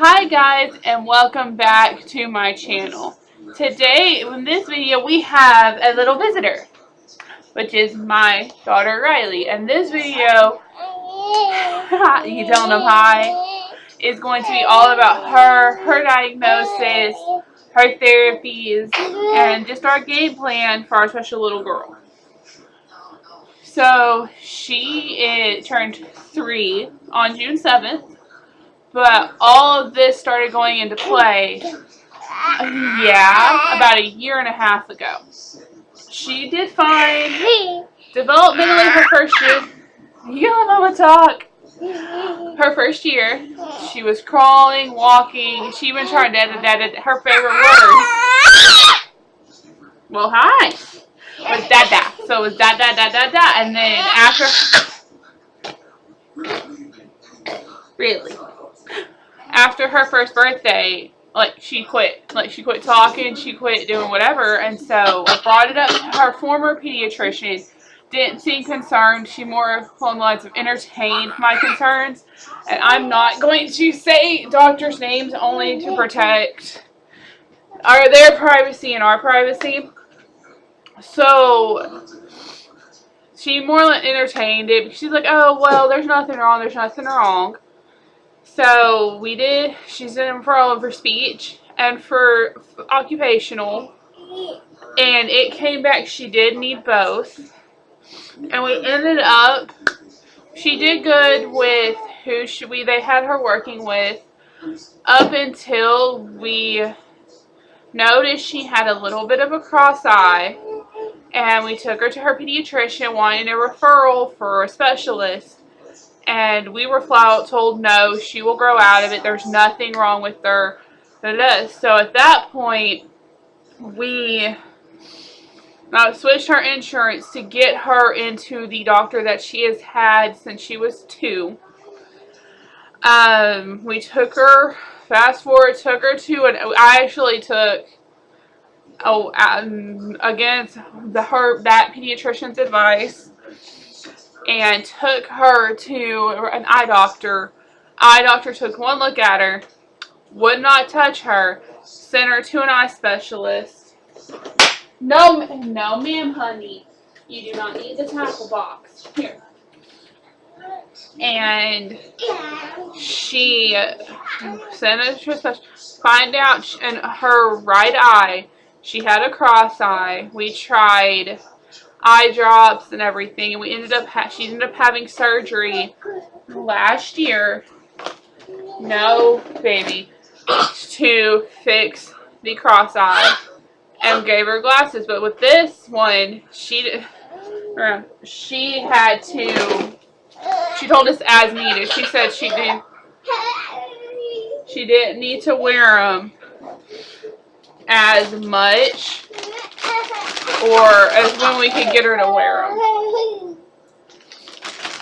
Hi guys, and welcome back to my channel. Today in this video we have a little visitor, which is my daughter Ryleigh, and this video you telling them hi is going to be all about her diagnosis, her therapies, and just our game plan for our special little girl. So she turned 3 on June 7th. But all of this started going into play, about a year and a half ago. She did fine. Developmentally, her first year, you let Mama talk. Her first year, she was crawling, walking. She even tried her favorite word. Well, hi. Was da-da. So it was da-da-da-da-da. And then after her first birthday, she quit talking, she quit doing whatever, and so I brought it up to her former pediatrician. Didn't seem concerned. She more along the lines of entertained my concerns, and I'm not going to say doctors' names only to protect their privacy and our privacy. So she more or less entertained it. She's like, oh well, there's nothing wrong. So she's in for speech and for occupational, and it came back she did need both. And we ended up, she did good with who they had her working with, up until we noticed she had a little bit of a cross eye, and we took her to her pediatrician wanting a referral for a specialist. And we were flat out told, no, she will grow out of it. There's nothing wrong with her. So at that point, we switched her insurance to get her into the doctor that she has had since she was 2. We took her, fast forward, took her to, I actually took, against that pediatrician's advice, and took her to an eye doctor. Eye doctor took one look at her, would not touch her, sent her to an eye specialist. No ma'am, honey. You do not need the tackle box. Here. And she sent us to a specialist. Find out in her right eye, she had a cross eye. We tried eye drops and everything, and she ended up having surgery last year, no baby, to fix the cross eye, and gave her glasses. But with this one, she told us as needed. She said she didn't need to wear them as much, or as when we could get her to wear them.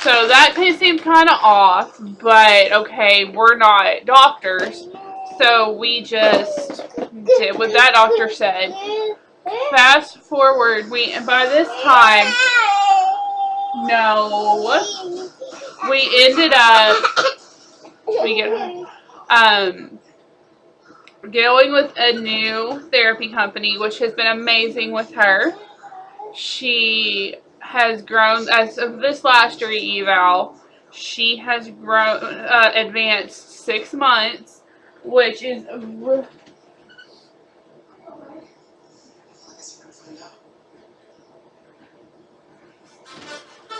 So that seemed kind of off, but okay, we're not doctors, so we just did what that doctor said. Fast forward, by this time, we ended up, going with a new therapy company, which has been amazing with her. She has grown, as of this last re-eval, she has grown, advanced 6 months, which is,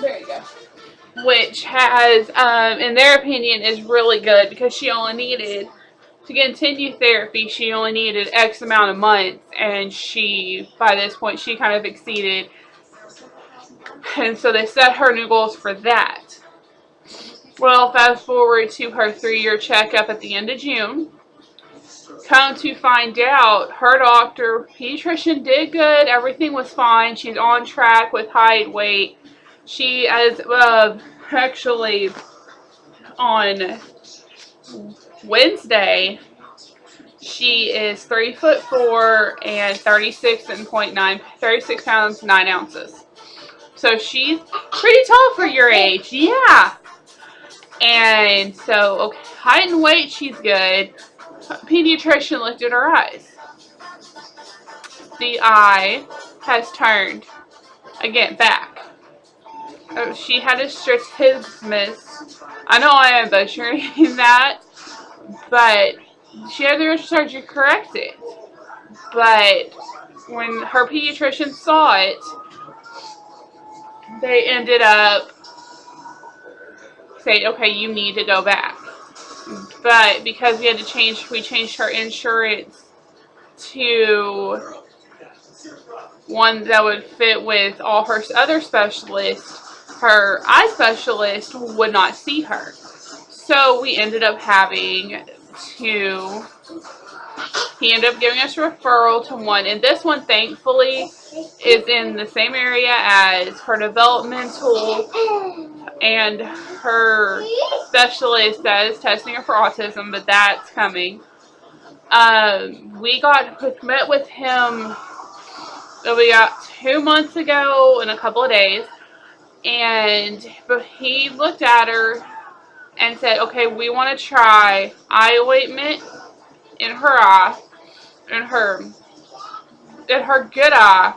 there you go, which has, in their opinion, is really good, because she only needed, to continue therapy, she only needed X amount of months, and by this point, she kind of exceeded. And so they set her new goals for that. Well, fast forward to her 3-year checkup at the end of June. Come to find out, her pediatrician did good. Everything was fine. She's on track with height, weight. She actually on Wednesday, she is 3'4" and 36 pounds 9 ounces. So she's pretty tall for your age, yeah. And so, okay, Height and weight, she's good. Pediatrician looked at her eyes. The eye has turned again back. She had a strabismus. I know I am butchering that, but she had the surgery correct it. But when her pediatrician saw it, they ended up saying, okay, you need to go back. But because we changed her insurance to one that would fit with all her other specialists, her eye specialist would not see her. So we ended up having to, he ended up giving us a referral to one. And this one, thankfully, is in the same area as her developmental and her specialist that is testing her for autism, but that's coming. We met with him about 2 months ago in a couple of days, and he looked at her and said, okay, we want to try eye ointment in her eye, in her good eye,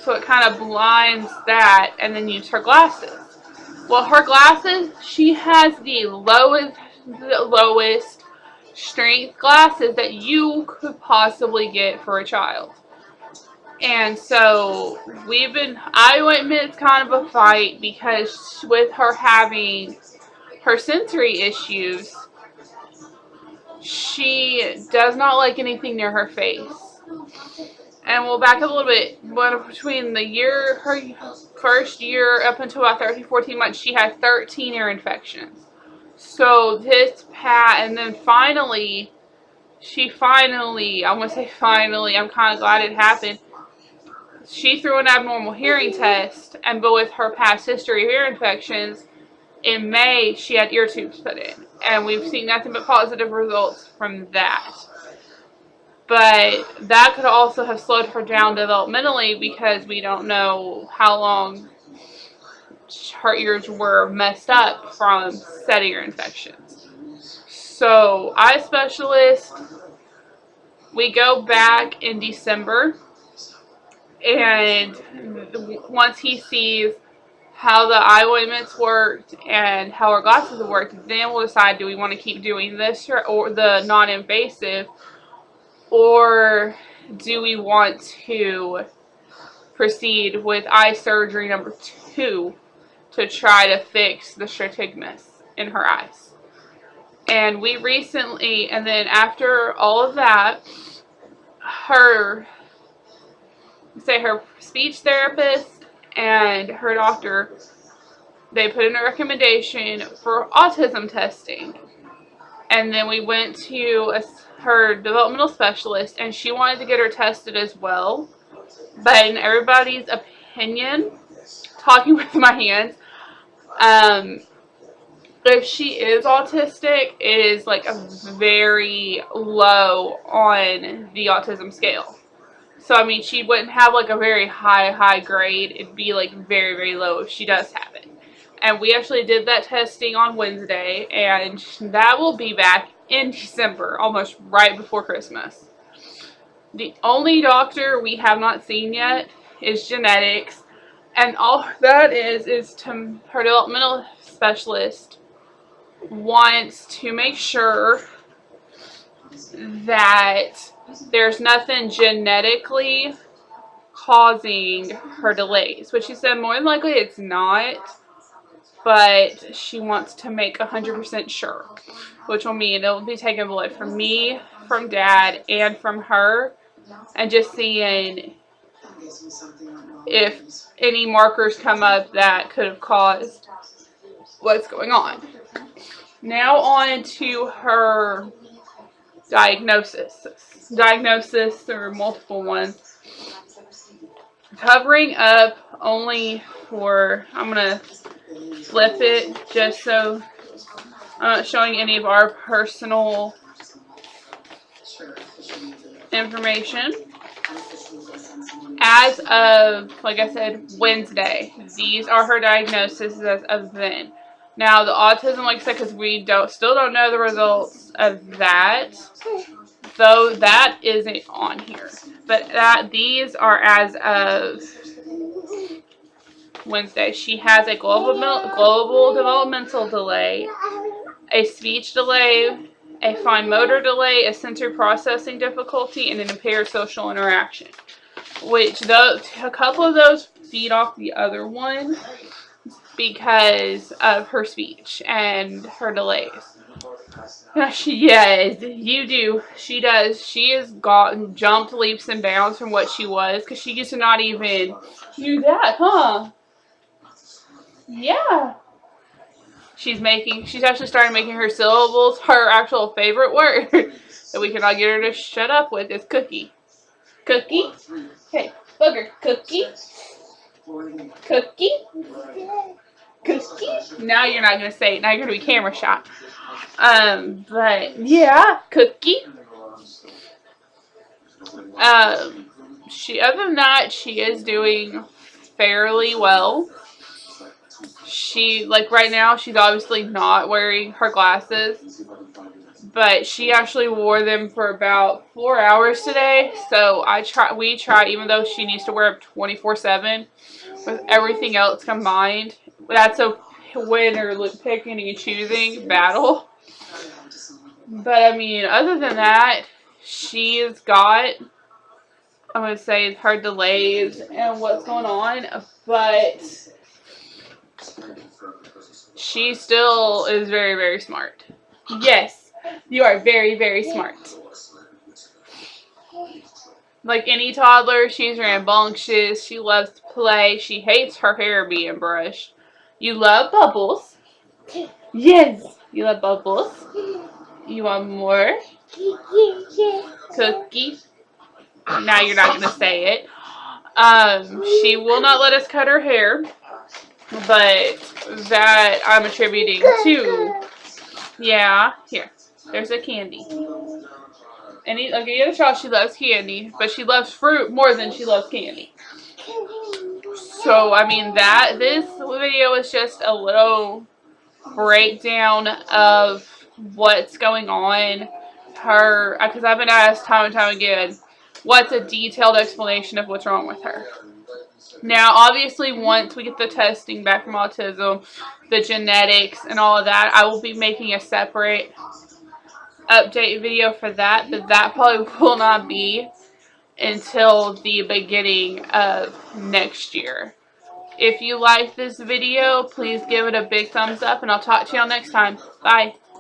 so it kind of blinds that, and then use her glasses. Well, her glasses, she has the lowest strength glasses that you could possibly get for a child. And so eye ointment's kind of a fight, because with her having her sensory issues, she does not like anything near her face. And we'll back up a little bit. Between her first year up until about 13, 14 months, she had 13 ear infections. So and then finally, I want to say finally, I'm kind of glad it happened. She threw an abnormal hearing test, but with her past history of ear infections, in May, she had ear tubes put in. And we've seen nothing but positive results from that. But that could also have slowed her down developmentally, because we don't know how long her ears were messed up from said ear infections. So, eye specialist, we go back in December, and once he sees how the eye ointments worked and how our glasses worked, then we'll decide, do we want to keep doing this or the non-invasive, or do we want to proceed with eye surgery number 2 to try to fix the strabismus in her eyes. And and then after all of that, her speech therapist and her doctor, they put in a recommendation for autism testing. And then we went to her developmental specialist, and she wanted to get her tested as well. But in everybody's opinion, talking with my hands, if she is autistic, it is like a very low on the autism scale. So, I mean, she wouldn't have like a very high grade. It'd be like very, very low if she does have it. And we actually did that testing on Wednesday, and that will be back in December, almost right before Christmas. The only doctor we have not seen yet is genetics, and all that is her developmental specialist wants to make sure that there's nothing genetically causing her delays, which she said more than likely it's not, but she wants to make 100% sure, which will mean it'll be taking blood from me, from Dad, and from her, and just seeing if any markers come up that could have caused what's going on. Now on to her diagnosis. There are multiple ones. Covering up only for, I'm going to flip it just so I'm not showing any of our personal information. As of, like I said, Wednesday, these are her diagnoses as of then. Now the autism, like I said, because we still don't know the results of that, though that isn't on here. But these are as of Wednesday. She has a global developmental delay, a speech delay, a fine motor delay, a sensory processing difficulty, and an impaired social interaction. Which a couple of those feed off the other one because of her speech and her delays. Yes, you do. She does. She has gotten jumped leaps and bounds from what she was because she used to not even do that, huh? Yeah. She's actually started making her syllables her actual favorite word that we cannot get her to shut up with is cookie. Cookie? Hey, booger. Cookie? Cookie? Cookie? Now you're not going to say it. Now you're going to be camera shot. But yeah, cookie. Other than that, she is doing fairly well. Like right now, she's obviously not wearing her glasses, but she actually wore them for about 4 hours today. So we try, even though she needs to wear them 24/7 with everything else combined. That's a winner picking and choosing battle. But I mean, other than that, she's got, I'm going to say, her delays and what's going on, but she still is very, very smart. Yes, you are very, very smart. Like any toddler, she's rambunctious. She loves to play. She hates her hair being brushed. You love bubbles. Yes, you love bubbles. You want more? Cookie. Now you're not going to say it. She will not let us cut her hair, but that I'm attributing to, yeah, here, there's a candy. Any other child, she loves candy, but she loves fruit more than she loves candy. So, I mean, this video is just a little breakdown of what's going on. Because I've been asked time and time again, what's a detailed explanation of what's wrong with her? Now, obviously, once we get the testing back from autism, the genetics and all of that, I will be making a separate update video for that, but that probably will not be until the beginning of next year. If you like this video, please give it a big thumbs up, and I'll talk to y'all next time. Bye.